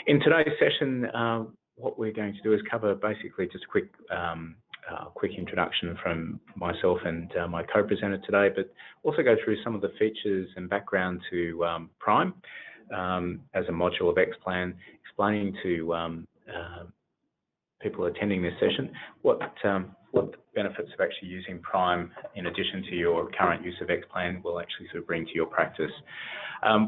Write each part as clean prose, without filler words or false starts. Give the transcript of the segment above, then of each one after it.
In today's session, what we're going to do is cover basically just a quick introduction from myself and my co-presenter today, but also go through some of the features and background to Prime as a module of XPLAN, explaining to people attending this session what the benefits of actually using Prime in addition to your current use of XPLAN will actually sort of bring to your practice.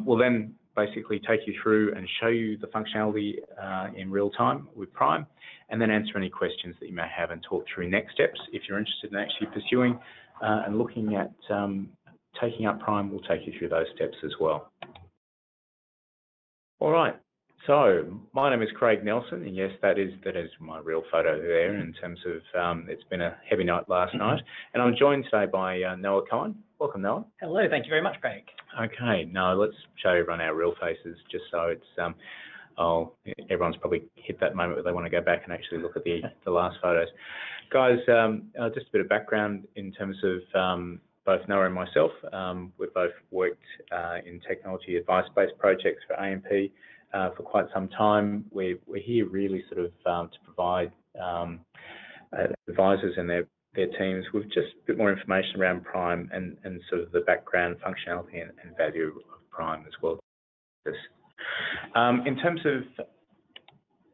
We'll then basically take you through and show you the functionality in real time with Prime, and then answer any questions that you may have and talk through next steps. If you're interested in actually pursuing and looking at taking up Prime, we'll take you through those steps as well. All right. So my name is Craig Nelson, and yes, that is my real photo there in terms of it's been a heavy night last night. And I'm joined today by Noah Cohen. Welcome, Noah. Hello, thank you very much, Craig. Okay, now let's show everyone our real faces just so it's, everyone's probably hit that moment where they want to go back and actually look at the last photos. Guys, just a bit of background in terms of both Noah and myself. We've both worked in technology advice-based projects for AMP for quite some time. We're here really sort of to provide advisors and their teams with just a bit more information around Prime and sort of the background functionality and value of Prime as well. In terms of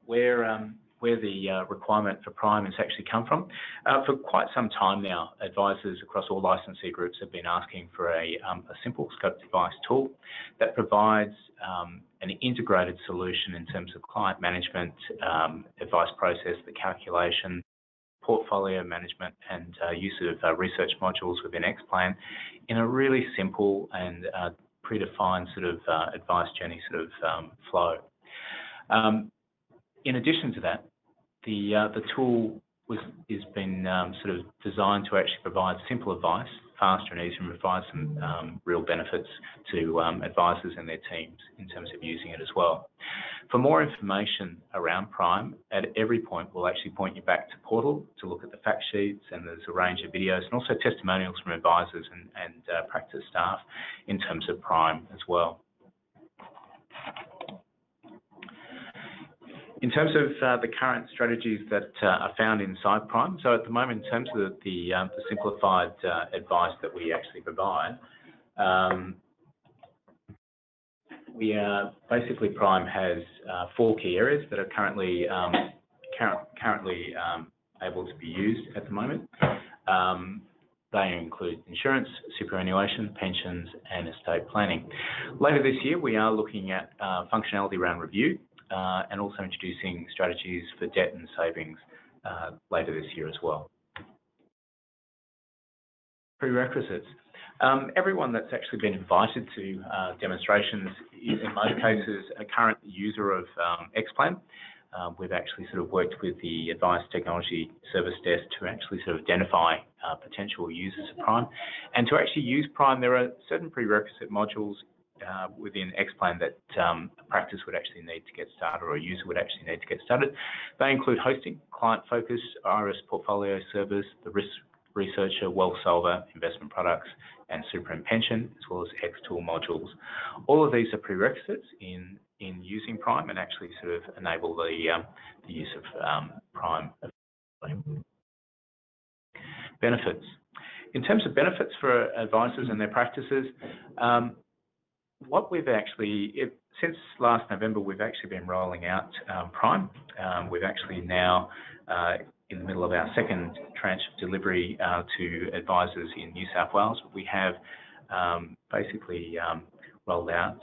where the requirement for Prime has actually come from, for quite some time now, advisors across all licensee groups have been asking for a simple scope device tool that provides an integrated solution in terms of client management, advice process, the calculation, portfolio management, and use of research modules within XPLAN in a really simple and predefined sort of advice journey sort of flow. In addition to that, the tool has been sort of designed to actually provide simple advice, faster and easier, and provide some real benefits to advisors and their teams in terms of using it as well. For more information around Prime, at every point we'll actually point you back to Portal to look at the fact sheets, and there's a range of videos and also testimonials from advisors and practice staff in terms of Prime as well. In terms of the current strategies that are found inside Prime, so at the moment, in terms of the simplified advice that we actually provide, basically Prime has 4 key areas that are currently able to be used at the moment. They include insurance, superannuation, pensions, and estate planning. Later this year, we are looking at functionality around review, and also introducing strategies for debt and savings later this year as well. Prerequisites. Everyone that's actually been invited to demonstrations is in most cases a current user of XPLAN. We've actually sort of worked with the Advice Technology Service Desk to actually sort of identify potential users of Prime. And to actually use Prime, there are certain prerequisite modules within XPLAN that a practice would actually need to get started, or a user would actually need to get started. They include hosting, client focus, Iris portfolio service, the risk researcher, wealth solver, investment products, and super and pension, as well as XTool modules. All of these are prerequisites in using Prime and actually sort of enable the use of Prime. Benefits. In terms of benefits for advisors and their practices, what we've actually, since last November, we've actually been rolling out Prime. We've actually now in the middle of our second tranche of delivery to advisors in New South Wales. We have basically rolled out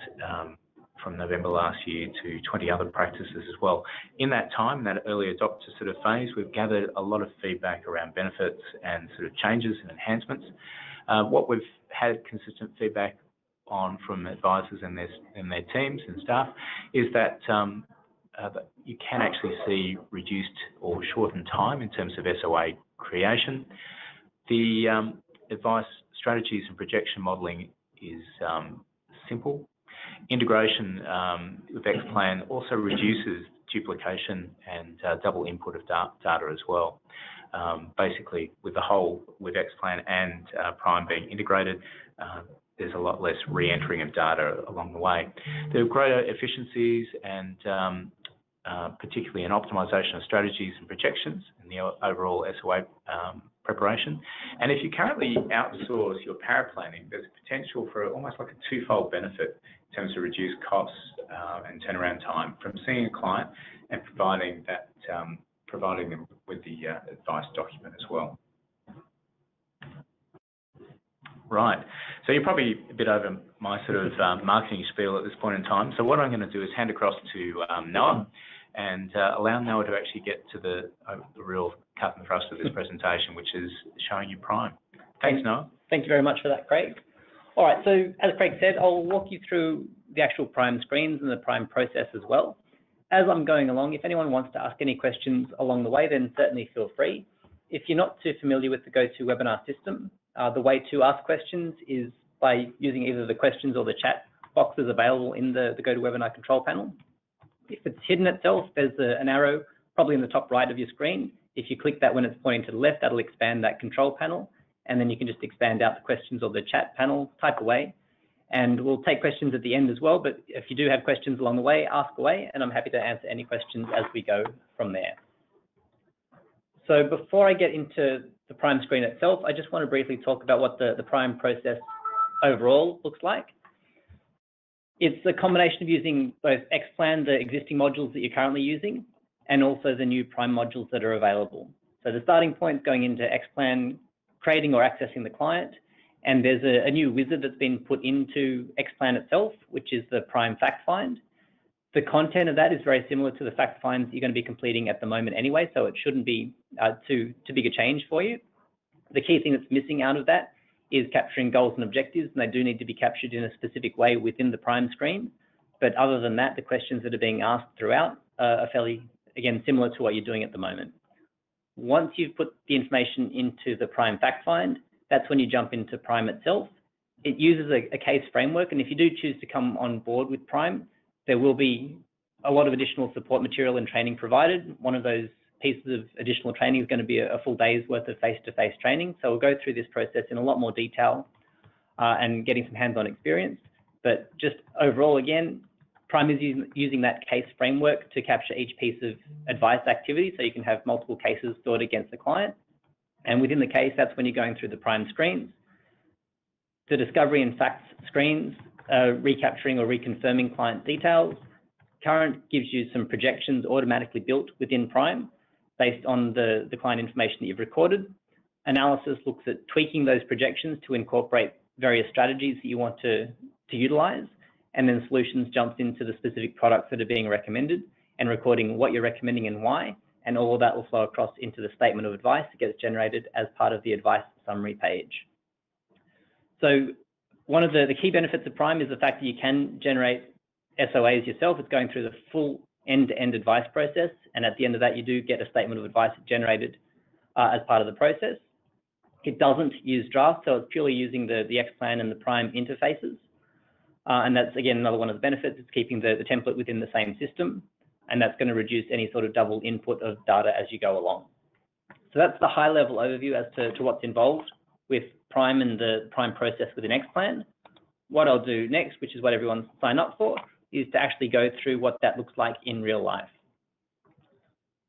from November last year to 20 other practices as well. In that time, that early adopter sort of phase, we've gathered a lot of feedback around benefits and sort of changes and enhancements. What we've had consistent feedback on from advisors and their teams and staff is that you can actually see reduced or shortened time in terms of SOA creation. The advice strategies and projection modelling is simple. Integration with XPLAN also reduces duplication and double input of data as well. Basically, with XPLAN and Prime being integrated, there's a lot less re-entering of data along the way. There are greater efficiencies and particularly in optimization of strategies and projections and the overall SOA preparation. And if you currently outsource your paraplanning, there's a potential for almost like a twofold benefit in terms of reduced costs and turnaround time from seeing a client and providing them with the advice document as well. Right, so you're probably a bit over my sort of marketing spiel at this point in time. So what I'm going to do is hand across to Noah and allow Noah to actually get to the real cut and thrust of this presentation, which is showing you Prime. Thanks, Noah. Thank you very much for that, Craig. All right, so as Craig said, I'll walk you through the actual Prime screens and the Prime process as well. As I'm going along, if anyone wants to ask any questions along the way, then certainly feel free. If you're not too familiar with the GoToWebinar system, the way to ask questions is by using either the questions or the chat boxes available in the GoToWebinar control panel. If it's hidden itself, there's an arrow probably in the top right of your screen. If you click that when it's pointing to the left, that'll expand that control panel, and then you can just expand out the questions or the chat panel, type away, and we'll take questions at the end as well. But if you do have questions along the way, ask away, and I'm happy to answer any questions as we go from there. So before I get into the Prime screen itself, I just want to briefly talk about what the Prime process overall looks like. It's a combination of using both XPLAN, the existing modules that you're currently using, and also the new Prime modules that are available. So the starting point going into XPLAN, creating or accessing the client, and there's a new wizard that's been put into XPLAN itself, which is the Prime Fact Find. The content of that is very similar to the fact finds you're going to be completing at the moment anyway, so it shouldn't be too big a change for you. The key thing that's missing out of that is capturing goals and objectives, and they do need to be captured in a specific way within the Prime screen. But other than that, the questions that are being asked throughout are fairly, again, similar to what you're doing at the moment. Once you've put the information into the Prime Fact Find, that's when you jump into Prime itself. It uses a case framework, and if you do choose to come on board with Prime, there will be a lot of additional support material and training provided. One of those pieces of additional training is going to be a full day's worth of face-to-face training. So we'll go through this process in a lot more detail and getting some hands-on experience. But just overall, again, Prime is using that case framework to capture each piece of advice activity, so you can have multiple cases stored against the client. And within the case, that's when you're going through the Prime screens. The discovery and facts screens, recapturing or reconfirming client details. Current gives you some projections automatically built within Prime based on the client information that you've recorded. Analysis looks at tweaking those projections to incorporate various strategies that you want to utilize. And then solutions jumps into the specific products that are being recommended and recording what you're recommending and why. And all of that will flow across into the statement of advice that gets generated as part of the advice summary page. So one of the key benefits of Prime is the fact that you can generate SOAs yourself. It's going through the full end-to-end advice process, and at the end of that, you do get a statement of advice generated as part of the process. It doesn't use drafts, so it's purely using the XPLAN and the Prime interfaces, and that's, again, another one of the benefits. It's keeping the template within the same system, and that's going to reduce any sort of double input of data as you go along. So that's the high-level overview as to what's involved with Prime and the Prime process within XPLAN. What I'll do next, which is what everyone's signed up for, is to actually go through what that looks like in real life.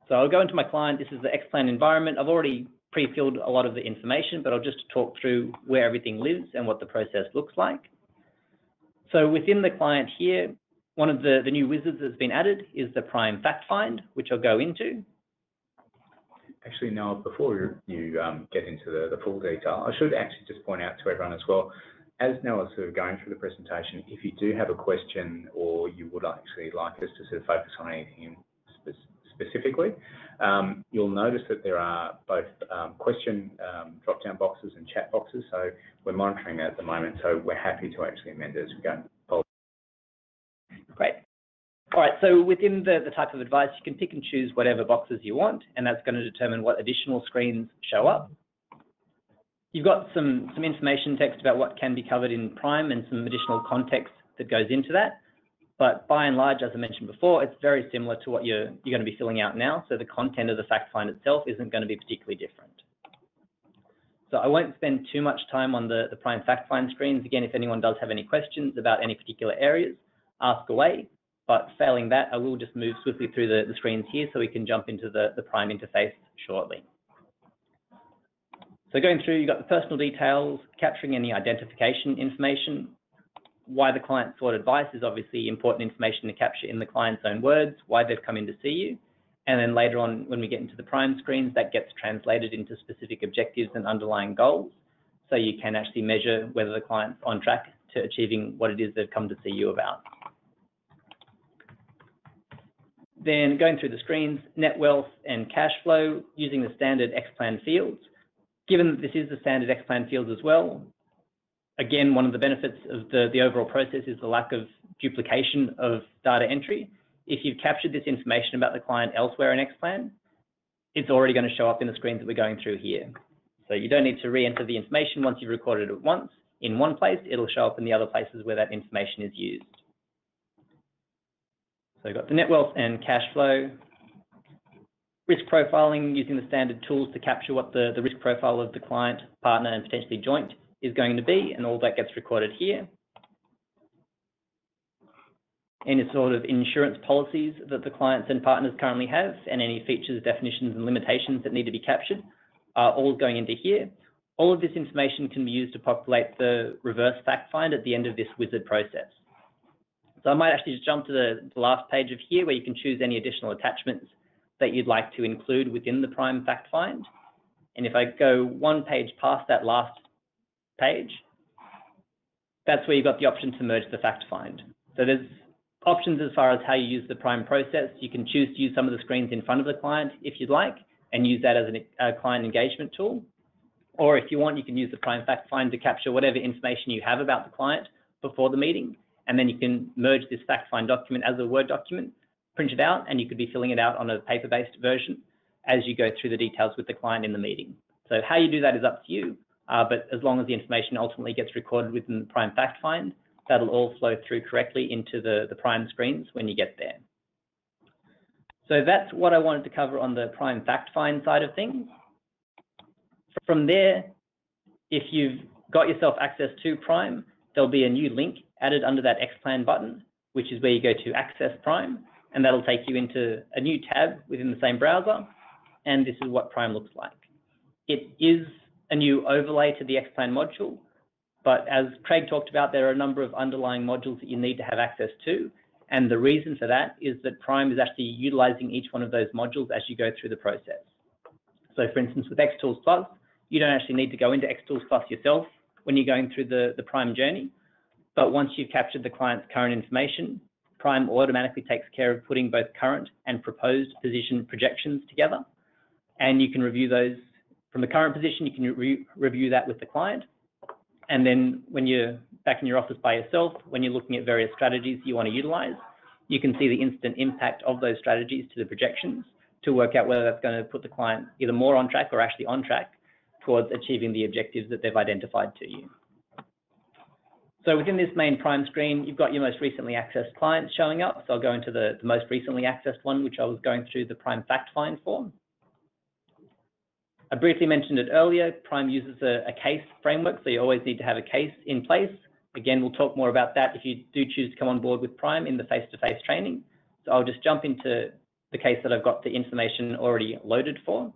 So I'll go into my client. This is the XPLAN environment. I've already pre-filled a lot of the information, but I'll just talk through where everything lives and what the process looks like. So within the client here, one of the new wizards that's been added is the Prime Fact Find, which I'll go into. Actually, Noah, before you get into the full detail, I should actually just point out to everyone as well, as Noah's sort of going through the presentation, if you do have a question or you would actually like us to sort of focus on anything specifically, you'll notice that there are both question drop-down boxes and chat boxes. So we're monitoring that at the moment. So we're happy to actually amend it as we go. Great. All right, so within the type of advice, you can pick and choose whatever boxes you want, and that's going to determine what additional screens show up. You've got some information text about what can be covered in Prime and some additional context that goes into that. But by and large, as I mentioned before, it's very similar to what you're going to be filling out now. So the content of the fact find itself isn't going to be particularly different. So I won't spend too much time on the Prime fact find screens. Again, if anyone does have any questions about any particular areas, ask away. but failing that, I will just move swiftly through the screens here so we can jump into the Prime interface shortly. So going through, you've got the personal details, capturing any identification information. Why the client sought advice is obviously important information to capture in the client's own words, why they've come in to see you. And then later on, when we get into the Prime screens, that gets translated into specific objectives and underlying goals. So you can actually measure whether the client's on track to achieving what it is they've come to see you about. Then going through the screens, net wealth and cash flow using the standard XPLAN fields. Given that this is the standard XPLAN fields as well, again, one of the benefits of the overall process is the lack of duplication of data entry. If you've captured this information about the client elsewhere in XPLAN, it's already going to show up in the screens that we're going through here. So you don't need to re-enter the information once you've recorded it once in one place. It'll show up in the other places where that information is used. So we've got the net wealth and cash flow. Risk profiling using the standard tools to capture what the risk profile of the client, partner, and potentially joint is going to be, and all that gets recorded here. Any sort of insurance policies that the clients and partners currently have, and any features, definitions, and limitations that need to be captured are all going into here. All of this information can be used to populate the reverse fact find at the end of this wizard process. So I might actually just jump to the last page of here where you can choose any additional attachments that you'd like to include within the Prime fact find. And if I go one page past that last page, that's where you've got the option to merge the fact find. So there's options as far as how you use the Prime process. You can choose to use some of the screens in front of the client if you'd like, and use that as a client engagement tool. Or if you want, you can use the Prime fact find to capture whatever information you have about the client before the meeting, and then you can merge this fact find document as a Word document, print it out, and you could be filling it out on a paper-based version as you go through the details with the client in the meeting. So how you do that is up to you, but as long as the information ultimately gets recorded within the Prime fact find, that'll all flow through correctly into the Prime screens when you get there. So that's what I wanted to cover on the Prime fact find side of things. From there, if you've got yourself access to Prime, there'll be a new link added under that XPLAN button, which is where you go to Access Prime, and that'll take you into a new tab within the same browser, and this is what Prime looks like. It is a new overlay to the XPLAN module, but as Craig talked about, there are a number of underlying modules that you need to have access to, and the reason for that is that Prime is actually utilizing each one of those modules as you go through the process. So for instance, with XTools Plus, you don't actually need to go into XTools Plus yourself when you're going through the Prime journey, but once you've captured the client's current information, Prime automatically takes care of putting both current and proposed position projections together, and you can review those from the current position. You can review that with the client, and then when you're back in your office by yourself, when you're looking at various strategies you want to utilize, you can see the instant impact of those strategies to the projections to work out whether that's going to put the client either more on track or actually on track towards achieving the objectives that they've identified to you. So within this main Prime screen, you've got your most recently accessed clients showing up. So I'll go into the most recently accessed one, which I was going through the Prime fact find for. I briefly mentioned it earlier. Prime uses a case framework, so you always need to have a case in place. Again, we'll talk more about that if you do choose to come on board with Prime in the face-to-face training. So I'll just jump into the case that I've got the information already loaded for.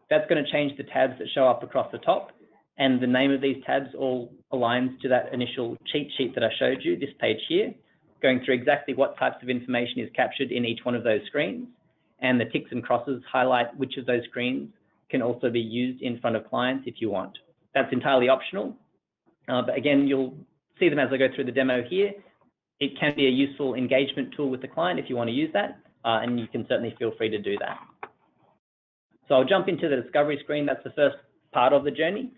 That's going to change the tabs that show up across the top, and the name of these tabs all aligns to that initial cheat sheet that I showed you, this page here, going through exactly what types of information is captured in each one of those screens. And the ticks and crosses highlight which of those screens can also be used in front of clients if you want. That's entirely optional, but again, you'll see them as I go through the demo here. It can be a useful engagement tool with the client if you want to use that, and you can certainly feel free to do that. So I'll jump into the discovery screen. That's the first part of the journey.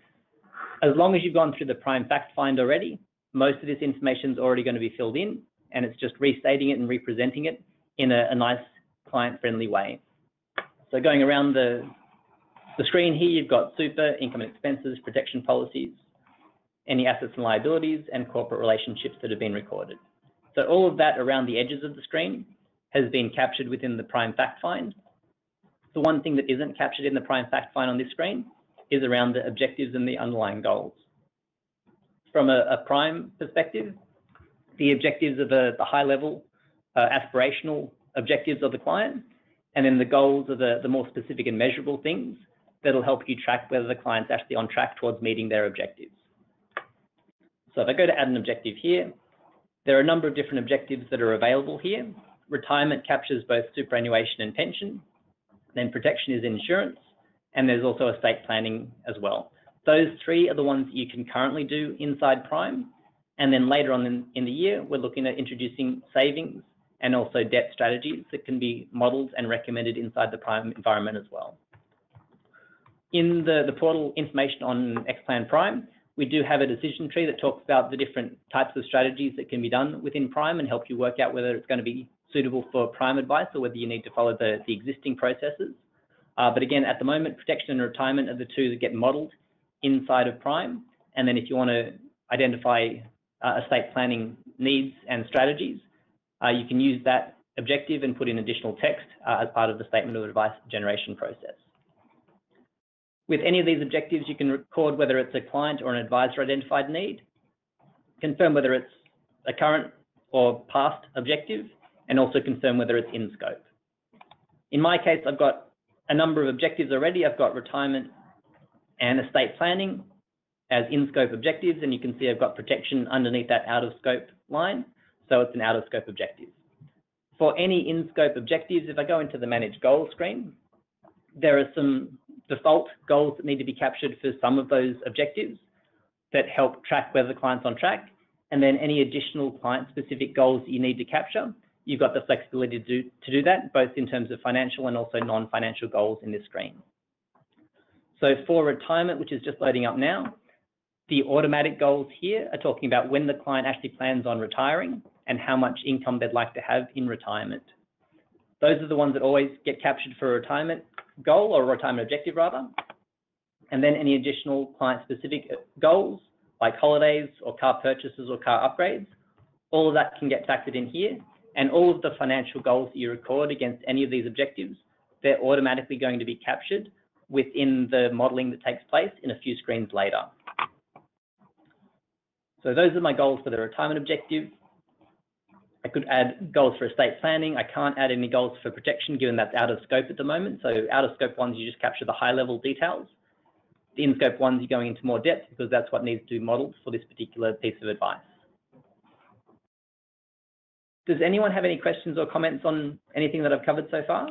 As long as you've gone through the Prime fact find already, most of this information is already going to be filled in, and it's just restating it and representing it in a nice client-friendly way. So going around the screen here, you've got super, income and expenses, protection policies, any assets and liabilities, and corporate relationships that have been recorded. So all of that around the edges of the screen has been captured within the Prime fact find. The one thing that isn't captured in the Prime fact find on this screen is around the objectives and the underlying goals. From a Prime perspective, the objectives are the high level aspirational objectives of the client, and then the goals are the more specific and measurable things that'll help you track whether the client's actually on track towards meeting their objectives. So if I go to add an objective here, there are a number of different objectives that are available here. Retirement captures both superannuation and pension, then protection is insurance, and there's also estate planning as well. Those three are the ones that you can currently do inside Prime, and then later on in the year, we're looking at introducing savings and also debt strategies that can be modeled and recommended inside the Prime environment as well. In the portal information on XPLAN Prime, we do have a decision tree that talks about the different types of strategies that can be done within Prime and help you work out whether it's going to be suitable for Prime advice or whether you need to follow the existing processes. But again, at the moment, protection and retirement are the two that get modeled inside of Prime. And then if you want to identify estate planning needs and strategies, you can use that objective and put in additional text as part of the statement of advice generation process. With any of these objectives, you can record whether it's a client or an advisor identified need, confirm whether it's a current or past objective, and also confirm whether it's in scope. In my case, I've got a number of objectives already. I've got retirement and estate planning as in-scope objectives, and you can see I've got protection underneath that out-of-scope line, so it's an out-of-scope objective. For any in-scope objectives, if I go into the Manage Goals screen, there are some default goals that need to be captured for some of those objectives that help track whether the client's on track, and then any additional client-specific goals that you need to capture, you've got the flexibility to do that, both in terms of financial and also non-financial goals in this screen. So for retirement, which is just loading up now, the automatic goals here are talking about when the client actually plans on retiring and how much income they'd like to have in retirement. Those are the ones that always get captured for a retirement goal or a retirement objective rather. And then any additional client-specific goals like holidays or car purchases or car upgrades, all of that can get factored in here. And all of the financial goals that you record against any of these objectives, they're automatically going to be captured within the modeling that takes place in a few screens later. So those are my goals for the retirement objective. I could add goals for estate planning. I can't add any goals for protection given that's out of scope at the moment. So out of scope ones, you just capture the high level details. The in scope ones, you're going into more depth because that's what needs to be modeled for this particular piece of advice. Does anyone have any questions or comments on anything that I've covered so far?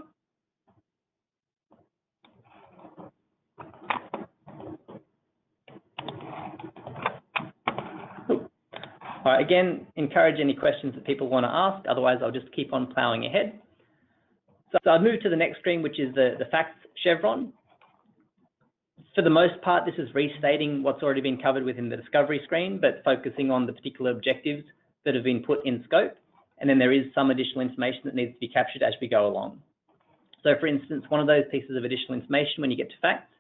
All right, again, encourage any questions that people want to ask. Otherwise, I'll just keep on plowing ahead. So I'll move to the next screen, which is the facts chevron. For the most part, this is restating what's already been covered within the discovery screen, but focusing on the particular objectives that have been put in scope. And then there is some additional information that needs to be captured as we go along. So for instance, one of those pieces of additional information when you get to facts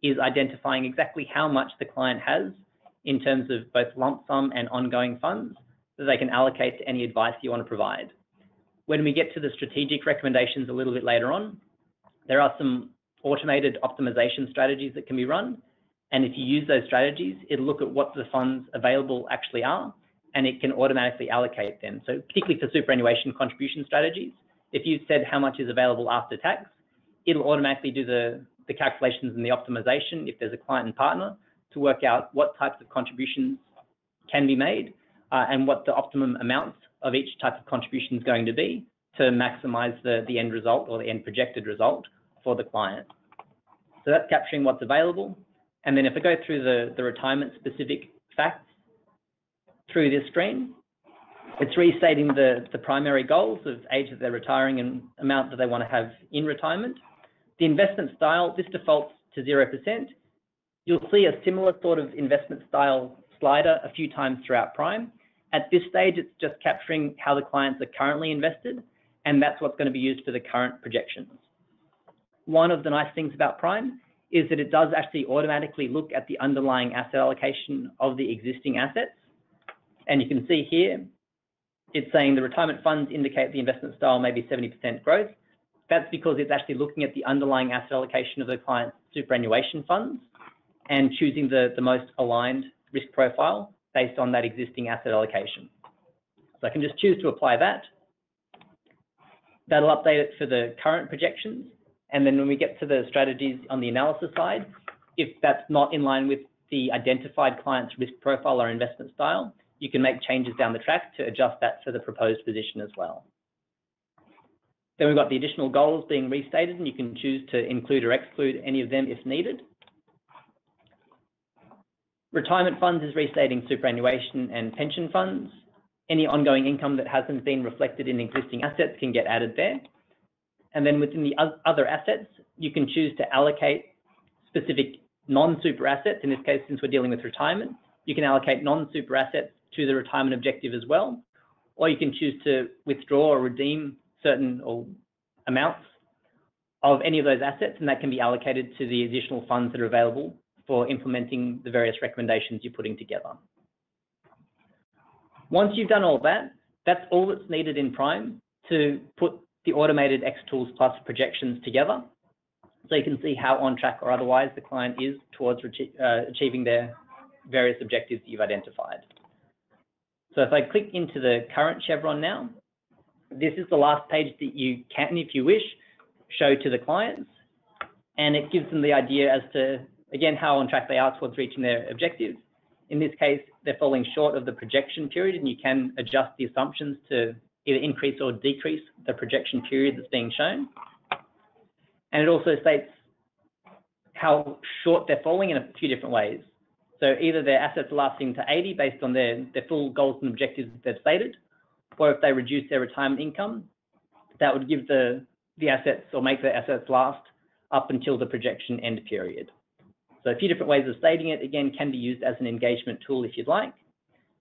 is identifying exactly how much the client has in terms of both lump sum and ongoing funds that they can allocate to any advice you want to provide. When we get to the strategic recommendations a little bit later on, there are some automated optimization strategies that can be run. And if you use those strategies, it'll look at what the funds available actually are, and it can automatically allocate them. So particularly for superannuation contribution strategies, if you've said how much is available after tax, it'll automatically do the calculations and the optimization if there's a client and partner to work out what types of contributions can be made and what the optimum amounts of each type of contribution is going to be to maximize the end result or the end projected result for the client. So that's capturing what's available. And then if I go through the retirement specific facts through this screen, it's restating the primary goals of age that they're retiring and amount that they want to have in retirement. The investment style, this defaults to 0%. You'll see a similar sort of investment style slider a few times throughout Prime. At this stage, it's just capturing how the clients are currently invested, and that's what's going to be used for the current projections. One of the nice things about Prime is that it does actually automatically look at the underlying asset allocation of the existing assets. And you can see here, it's saying the retirement funds indicate the investment style may be 70% growth. That's because it's actually looking at the underlying asset allocation of the client's superannuation funds and choosing the most aligned risk profile based on that existing asset allocation. So I can just choose to apply that. That'll update it for the current projections. And then when we get to the strategies on the analysis side, if that's not in line with the identified client's risk profile or investment style, you can make changes down the track to adjust that for the proposed position as well. Then we've got the additional goals being restated, and you can choose to include or exclude any of them if needed. Retirement funds is restating superannuation and pension funds. Any ongoing income that hasn't been reflected in existing assets can get added there. And then within the other assets, you can choose to allocate specific non-super assets. In this case, since we're dealing with retirement, you can allocate non-super assets to the retirement objective as well, or you can choose to withdraw or redeem certain amounts of any of those assets, and that can be allocated to the additional funds that are available for implementing the various recommendations you're putting together. Once you've done all that, that's all that's needed in Prime to put the automated XTools Plus projections together. So you can see how on track or otherwise the client is towards achieving their various objectives that you've identified. So if I click into the current chevron now, this is the last page that you can, if you wish, show to the clients. And it gives them the idea as to, again, how on track they are towards reaching their objectives. In this case, they're falling short of the projection period, and you can adjust the assumptions to either increase or decrease the projection period that's being shown. And it also states how short they're falling in a few different ways. So either their assets are lasting to 80 based on their full goals and objectives that they've stated, or if they reduce their retirement income, that would give the assets or make the assets last up until the projection end period. So a few different ways of stating it, again, can be used as an engagement tool if you'd like.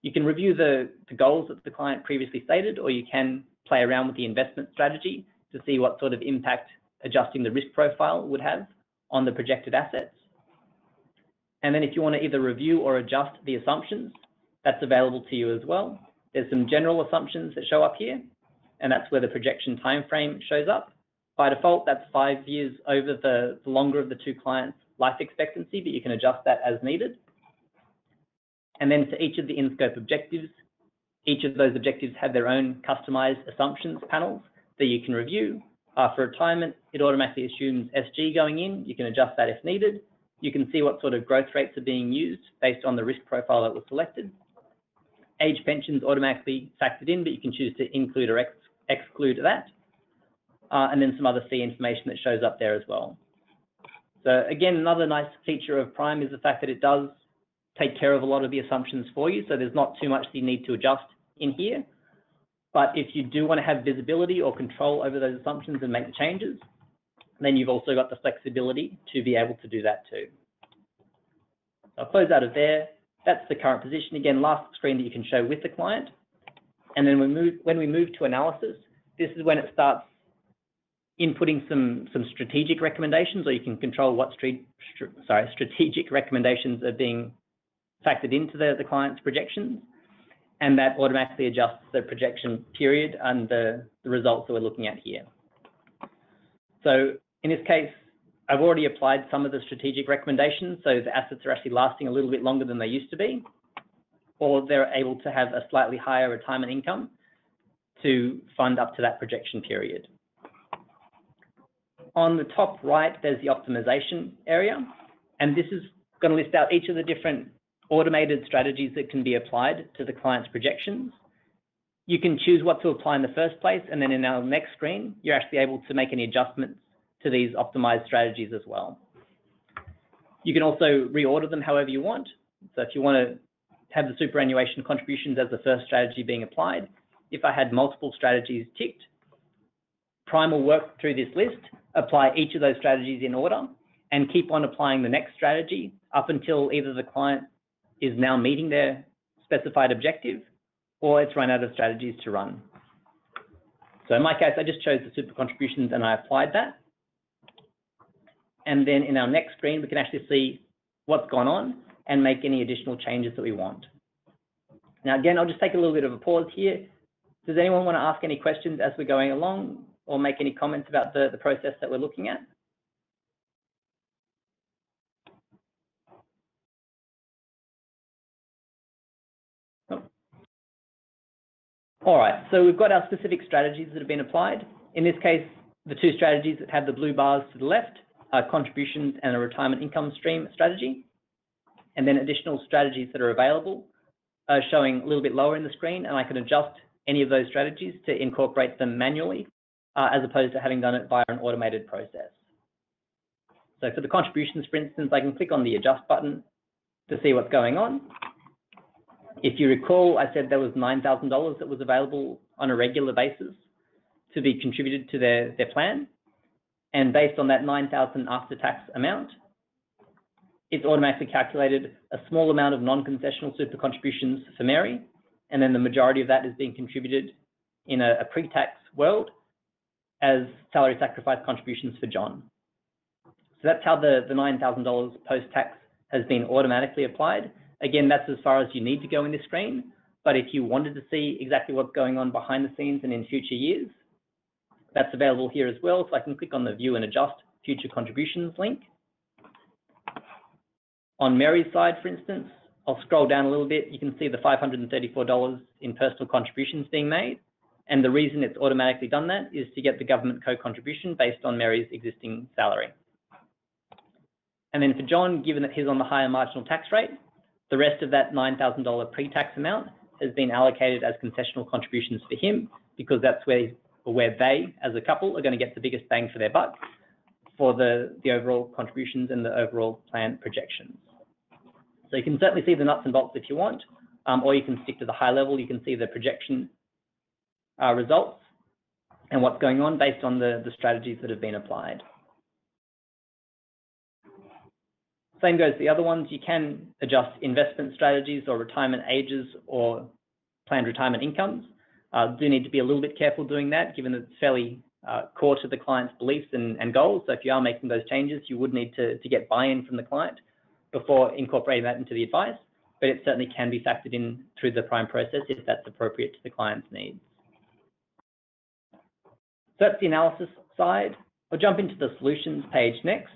You can review the goals that the client previously stated, or you can play around with the investment strategy to see what sort of impact adjusting the risk profile would have on the projected assets. And then if you want to either review or adjust the assumptions, that's available to you as well. There's some general assumptions that show up here, and that's where the projection timeframe shows up. By default, that's 5 years over the longer of the two clients' life expectancy, but you can adjust that as needed. And then for each of the in-scope objectives, each of those objectives have their own customized assumptions panels that you can review. For retirement, it automatically assumes SG going in. You can adjust that if needed. You can see what sort of growth rates are being used based on the risk profile that was selected. Age pensions automatically factored in, but you can choose to include or exclude that. And then some other fee information that shows up there as well. So again, another nice feature of Prime is the fact that it does take care of a lot of the assumptions for you. So there's not too much that you need to adjust in here. But if you do want to have visibility or control over those assumptions and make the changes, then you've also got the flexibility to be able to do that too. So I'll close out of there. That's the current position. Again, last screen that you can show with the client. And then when we move to analysis, this is when it starts inputting some strategic recommendations, or you can control what strategic recommendations are being factored into the client's projections. And that automatically adjusts the projection period and the results that we're looking at here. So in this case, I've already applied some of the strategic recommendations, so the assets are actually lasting a little bit longer than they used to be, or they're able to have a slightly higher retirement income to fund up to that projection period. On the top right, there's the optimization area, and this is going to list out each of the different automated strategies that can be applied to the client's projections. You can choose what to apply in the first place, and then in our next screen, you're actually able to make any adjustments to these optimized strategies as well. You can also reorder them however you want. So if you want to have the superannuation contributions as the first strategy being applied, if I had multiple strategies ticked, Prime will work through this list, apply each of those strategies in order, and keep on applying the next strategy up until either the client is now meeting their specified objective or it's run out of strategies to run. So in my case, I just chose the super contributions and I applied that. And then in our next screen, we can actually see what's gone on and make any additional changes that we want. Now, again, I'll just take a little bit of a pause here. Does anyone want to ask any questions as we're going along or make any comments about the process that we're looking at? Oh. All right, so we've got our specific strategies that have been applied. In this case, the two strategies that have the blue bars to the left are contributions and a retirement income stream strategy. And then additional strategies that are available are showing a little bit lower in the screen, and I can adjust any of those strategies to incorporate them manually, as opposed to having done it via an automated process. So for the contributions, for instance, I can click on the adjust button to see what's going on. If you recall, I said there was $9,000 that was available on a regular basis to be contributed to their plan. And based on that $9,000 after-tax amount, it's automatically calculated a small amount of non-concessional super contributions for Mary, and then the majority of that is being contributed in a pre-tax world as salary sacrifice contributions for John. So that's how the $9,000 post-tax has been automatically applied. Again, that's as far as you need to go in this screen, but if you wanted to see exactly what's going on behind the scenes and in future years, that's available here as well. So I can click on the View and Adjust Future Contributions link. On Mary's side, for instance, I'll scroll down a little bit. You can see the $534 in personal contributions being made. And the reason it's automatically done that is to get the government co-contribution based on Mary's existing salary. And then for John, given that he's on the higher marginal tax rate, the rest of that $9,000 pre-tax amount has been allocated as concessional contributions for him, because that's where they, as a couple, are going to get the biggest bang for their buck for the overall contributions and the overall plan projections. So you can certainly see the nuts and bolts if you want, or you can stick to the high level. You can see the projection results and what's going on based on the strategies that have been applied. Same goes to the other ones. You can adjust investment strategies or retirement ages or planned retirement incomes. Do need to be a little bit careful doing that, given that it's fairly core to the client's beliefs and goals. So if you are making those changes, you would need to get buy-in from the client before incorporating that into the advice, but it certainly can be factored in through the Prime process if that's appropriate to the client's needs. So that's the analysis side. I'll jump into the solutions page next.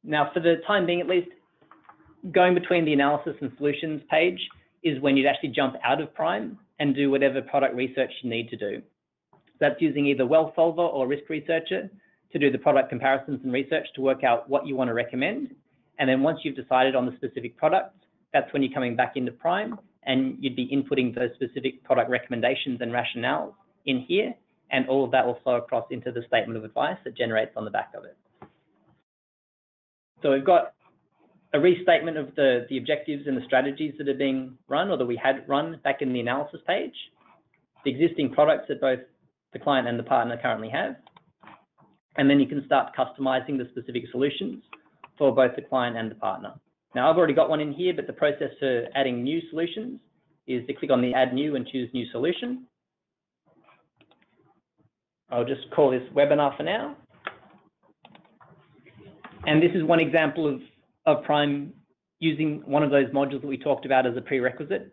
Now, for the time being at least, going between the analysis and solutions page is when you'd actually jump out of Prime and do whatever product research you need to do. That's using either Wealth Solver or Risk Researcher to do the product comparisons and research to work out what you want to recommend. And then once you've decided on the specific products, that's when you're coming back into Prime and you'd be inputting those specific product recommendations and rationales in here. And all of that will flow across into the statement of advice that generates on the back of it. So we've got a restatement of the objectives and the strategies that are being run, or that we had run back in the analysis page, the existing products that both the client and the partner currently have, and then you can start customizing the specific solutions for both the client and the partner. Now, I've already got one in here, but the process for adding new solutions is to click on the Add New and choose New Solution. I'll just call this Webinar for now. And this is one example of Prime using one of those modules that we talked about as a prerequisite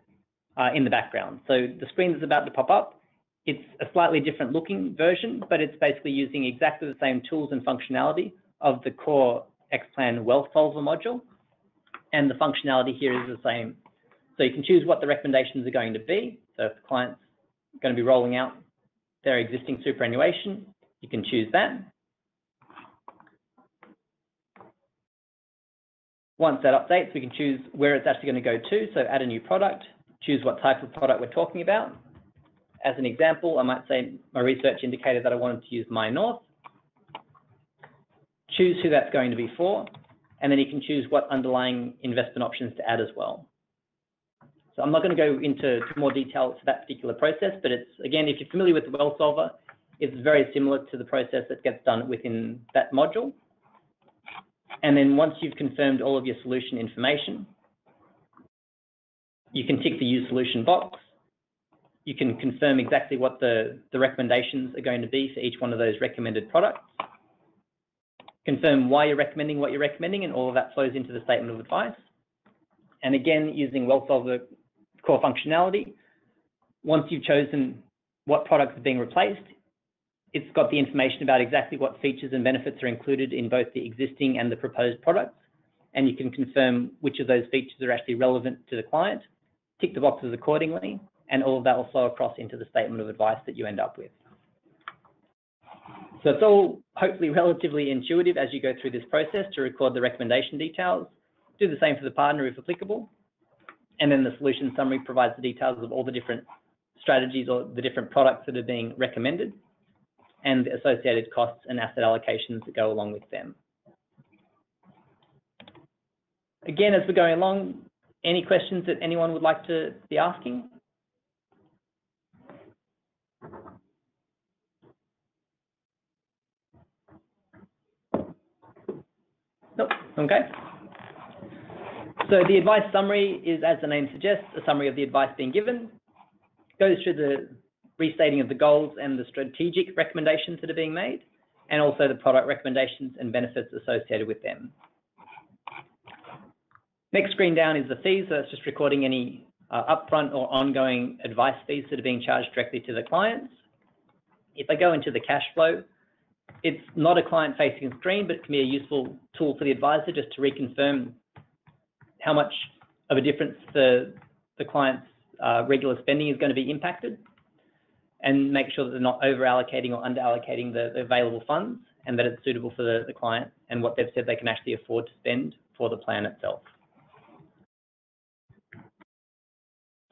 in the background. So the screen that's about to pop up, it's a slightly different looking version, but it's basically using exactly the same tools and functionality of the core XPLAN Wealth Solver module. And the functionality here is the same. So you can choose what the recommendations are going to be. So if the client's going to be rolling out their existing superannuation, you can choose that. Once that updates, we can choose where it's actually going to go to. So add a new product, choose what type of product we're talking about. As an example, I might say my research indicated that I wanted to use My North. Choose who that's going to be for, and then you can choose what underlying investment options to add as well. So I'm not going to go into more detail for that particular process, but it's, again, if you're familiar with the Wealth Solver, it's very similar to the process that gets done within that module. And then once you've confirmed all of your solution information, you can tick the Use Solution box. You can confirm exactly what the recommendations are going to be for each one of those recommended products. Confirm why you're recommending what you're recommending, and all of that flows into the statement of advice. And again, using Wealth Solver core functionality, once you've chosen what products are being replaced, it's got the information about exactly what features and benefits are included in both the existing and the proposed products. And you can confirm which of those features are actually relevant to the client, tick the boxes accordingly, and all of that will flow across into the statement of advice that you end up with. So it's all hopefully relatively intuitive as you go through this process to record the recommendation details. Do the same for the partner if applicable. And then the solution summary provides the details of all the different strategies or the different products that are being recommended and the associated costs and asset allocations that go along with them. Again, as we're going along, any questions that anyone would like to be asking? Nope, okay. So the advice summary is, as the name suggests, a summary of the advice being given. Goes through the restating of the goals and the strategic recommendations that are being made, and also the product recommendations and benefits associated with them. Next screen down is the fees, so that's just recording any upfront or ongoing advice fees that are being charged directly to the clients. If I go into the cash flow, it's not a client-facing screen, but it can be a useful tool for the advisor just to reconfirm how much of a difference the client's regular spending is going to be impacted, and make sure that they're not over-allocating or under-allocating the available funds, and that it's suitable for the client and what they've said they can actually afford to spend for the plan itself.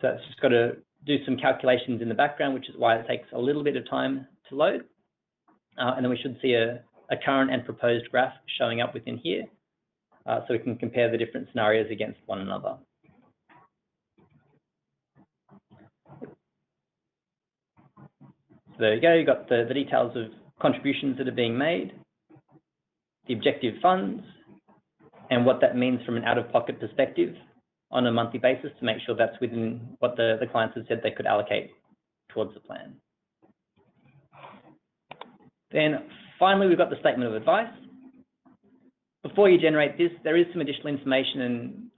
So it's just got to do some calculations in the background, which is why it takes a little bit of time to load. And then we should see a current and proposed graph showing up within here, so we can compare the different scenarios against one another. So there you go, you've got the details of contributions that are being made, the objective funds, and what that means from an out-of-pocket perspective on a monthly basis to make sure that's within what the clients have said they could allocate towards the plan. Then finally, we've got the statement of advice. Before you generate this, there is some additional information and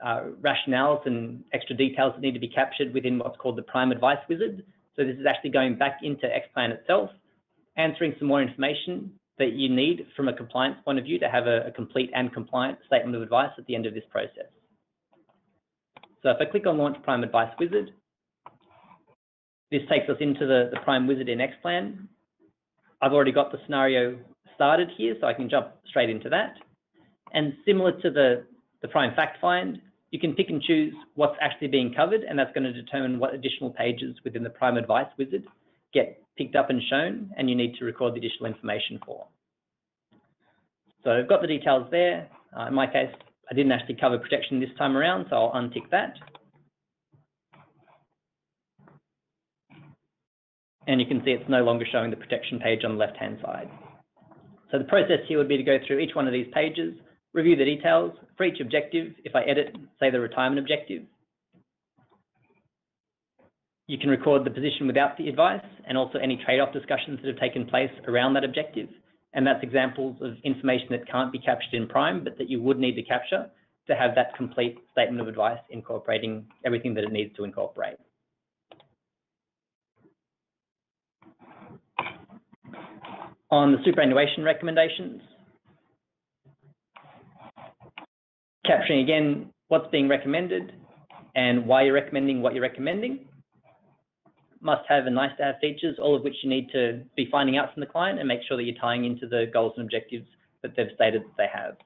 rationales and extra details that need to be captured within what's called the Prime Advice Wizard. So this is actually going back into XPLAN itself, answering some more information that you need from a compliance point of view to have a complete and compliant statement of advice at the end of this process. So if I click on Launch Prime Advice Wizard, this takes us into the Prime Wizard in XPLAN. I've already got the scenario started here, so I can jump straight into that. And similar to the Prime Fact Find, you can pick and choose what's actually being covered, and that's going to determine what additional pages within the Prime Advice Wizard get picked up and shown, and you need to record the additional information for. So I've got the details there. In my case, I didn't actually cover protection this time around, so I'll untick that. And you can see it's no longer showing the protection page on the left-hand side. So the process here would be to go through each one of these pages, review the details for each objective. If I edit, say, the retirement objective, you can record the position without the advice and also any trade-off discussions that have taken place around that objective. And that's examples of information that can't be captured in Prime, but that you would need to capture to have that complete statement of advice incorporating everything that it needs to incorporate. On the superannuation recommendations, capturing again what's being recommended and why you're recommending what you're recommending. Must have and nice to have features, all of which you need to be finding out from the client and make sure that you're tying into the goals and objectives that they've stated that they have.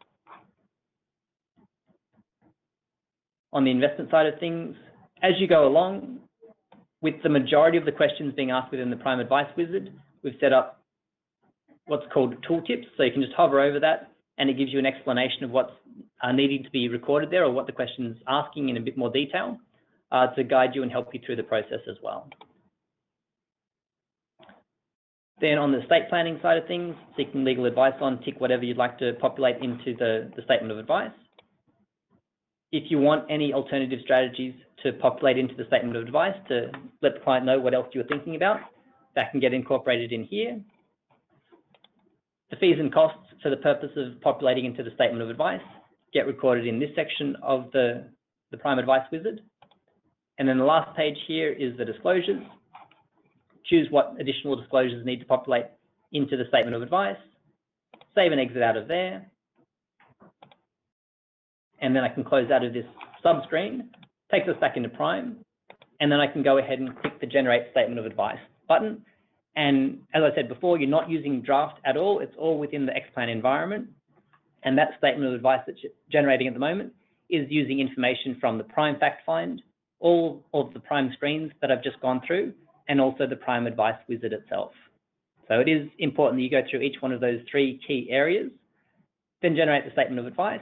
On the investment side of things, as you go along, with the majority of the questions being asked within the Prime Advice Wizard, we've set up what's called tooltips. So you can just hover over that and it gives you an explanation of what's needing to be recorded there or what the question's asking in a bit more detail to guide you and help you through the process as well. Then on the estate planning side of things, seeking legal advice on, tick whatever you'd like to populate into the statement of advice. If you want any alternative strategies to populate into the statement of advice to let the client know what else you're thinking about, that can get incorporated in here. The fees and costs for the purpose of populating into the statement of advice get recorded in this section of the Prime Advice Wizard. And then the last page here is the disclosures. Choose what additional disclosures need to populate into the statement of advice, save and exit out of there. And then I can close out of this sub-screen, takes us back into Prime. and then I can go ahead and click the Generate Statement of Advice button. And as I said before, you're not using draft at all. It's all within the XPLAN environment. And that statement of advice that's generating at the moment is using information from the Prime Fact Find, all of the Prime screens that I've just gone through, and also the Prime Advice Wizard itself. So it is important that you go through each one of those 3 key areas, then generate the statement of advice.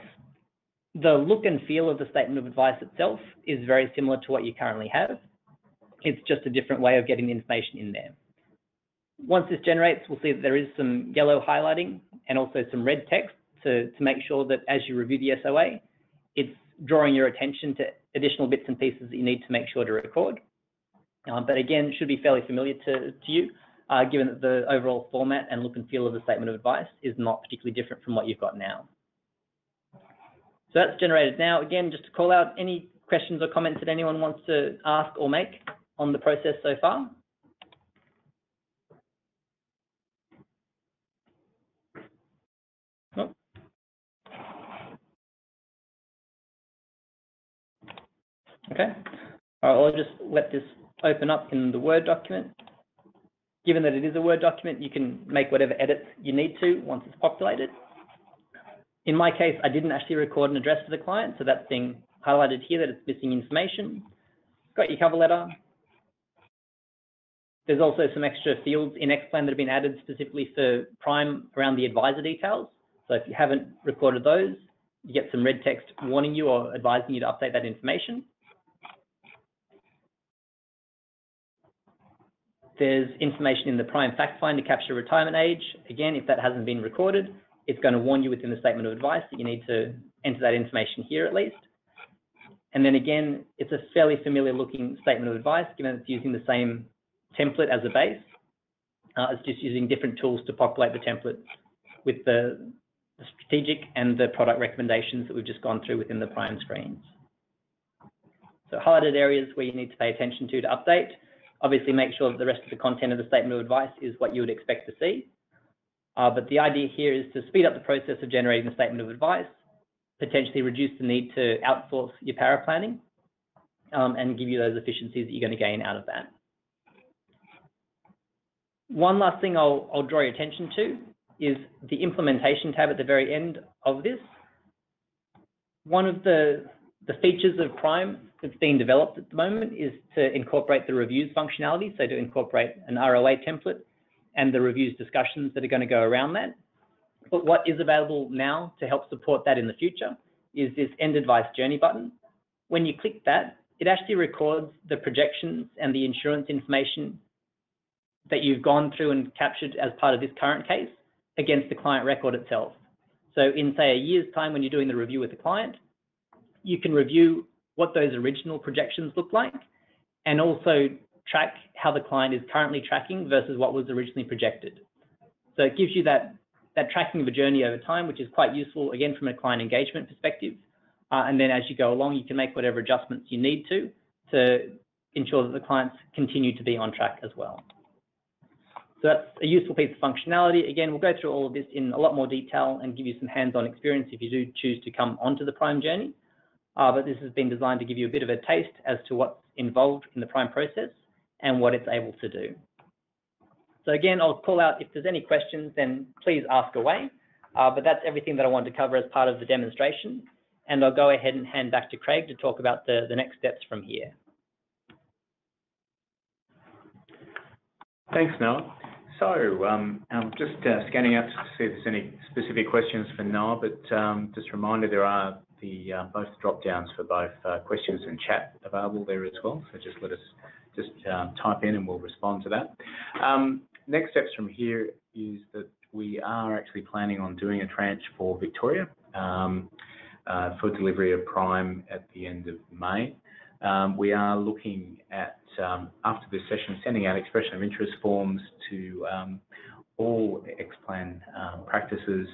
The look and feel of the statement of advice itself is very similar to what you currently have. It's just a different way of getting the information in there. Once this generates, we'll see that there is some yellow highlighting and also some red text to make sure that as you review the SOA, it's drawing your attention to additional bits and pieces that you need to make sure to record. But again, it should be fairly familiar to you, given that the overall format and look and feel of the statement of advice is not particularly different from what you've got now. So that's generated now. Again, just to call out any questions or comments that anyone wants to ask or make on the process so far. Nope. Okay. All right, I'll just let this open up in the Word document. Given that it is a Word document, you can make whatever edits you need to once it's populated. In my case, I didn't actually record an address for the client, so that's being highlighted here that it's missing information. Got your cover letter. There's also some extra fields in XPLAN that have been added specifically for Prime around the advisor details. So if you haven't recorded those, you get some red text warning you or advising you to update that information. There's information in the Prime Fact Find to capture retirement age. Again, if that hasn't been recorded, it's going to warn you within the statement of advice that you need to enter that information here at least. And then again, it's a fairly familiar looking statement of advice, given it's using the same template as a base. It's just using different tools to populate the template with the strategic and the product recommendations that we've just gone through within the Prime screens. So highlighted areas where you need to pay attention to update. Obviously, make sure that the rest of the content of the statement of advice is what you would expect to see. But the idea here is to speed up the process of generating the statement of advice, potentially reduce the need to outsource your power planning, and give you those efficiencies that you're going to gain out of that. One last thing I'll draw your attention to is the implementation tab at the very end of this. One of the features of Prime that's being developed at the moment is to incorporate the reviews functionality, so to incorporate an ROA template and the reviews discussions that are going to go around that. But what is available now to help support that in the future is this End Advice Journey button. When you click that, it actually records the projections and the insurance information that you've gone through and captured as part of this current case against the client record itself. So in, say, a year's time when you're doing the review with the client, you can review what those original projections look like and also track how the client is currently tracking versus what was originally projected. So it gives you that tracking of a journey over time, which is quite useful, again, from a client engagement perspective. And then as you go along, you can make whatever adjustments you need to ensure that the clients continue to be on track as well. So that's a useful piece of functionality. Again, we'll go through all of this in a lot more detail and give you some hands-on experience if you do choose to come onto the Prime journey. But this has been designed to give you a bit of a taste as to what's involved in the Prime process and what it's able to do. So again, I'll call out if there's any questions, then please ask away. But that's everything that I wanted to cover as part of the demonstration. And I'll go ahead and hand back to Craig to talk about the next steps from here. Thanks, Noah. So I'm just scanning out to see if there's any specific questions for Noah, but just a reminder, there are both drop downs for both questions and chat available there as well. So just let us type in and we'll respond to that. Next steps from here is that we are actually planning on doing a tranche for Victoria for delivery of Prime at the end of May. We are looking at, after this session, sending out expression of interest forms to all XPLAN practices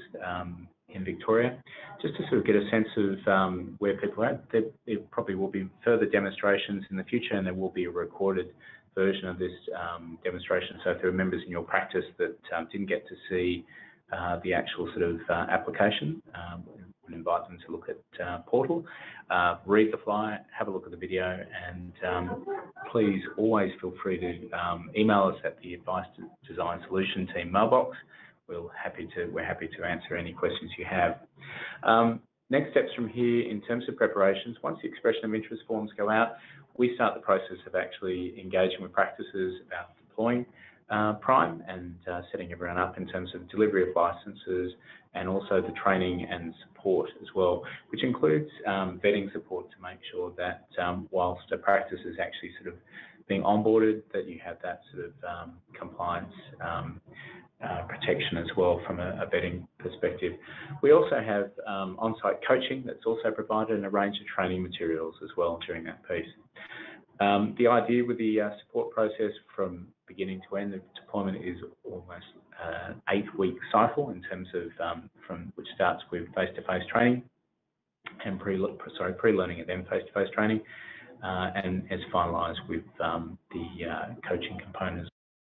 in Victoria, just to sort of get a sense of where people are at. There probably will be further demonstrations in the future, and there will be a recorded version of this demonstration. So if there are members in your practice that didn't get to see the actual sort of application, would invite them to look at portal, read the flyer, have a look at the video, and please always feel free to email us at the Advice Design Solution Team mailbox. We're happy to answer any questions you have. Next steps from here in terms of preparations, once the expression of interest forms go out, we start the process of actually engaging with practices about deploying Prime and setting everyone up in terms of delivery of licenses and also the training and support as well, which includes vetting support to make sure that whilst a practice is actually sort of being onboarded, that you have that sort of compliance protection as well from a vetting perspective. We also have on-site coaching that's also provided and a range of training materials as well during that piece. The idea with the support process from beginning to end of deployment is almost an 8-week cycle in terms of which starts with face-to-face training and pre-learning and then face-to-face training, and is finalised with the coaching component as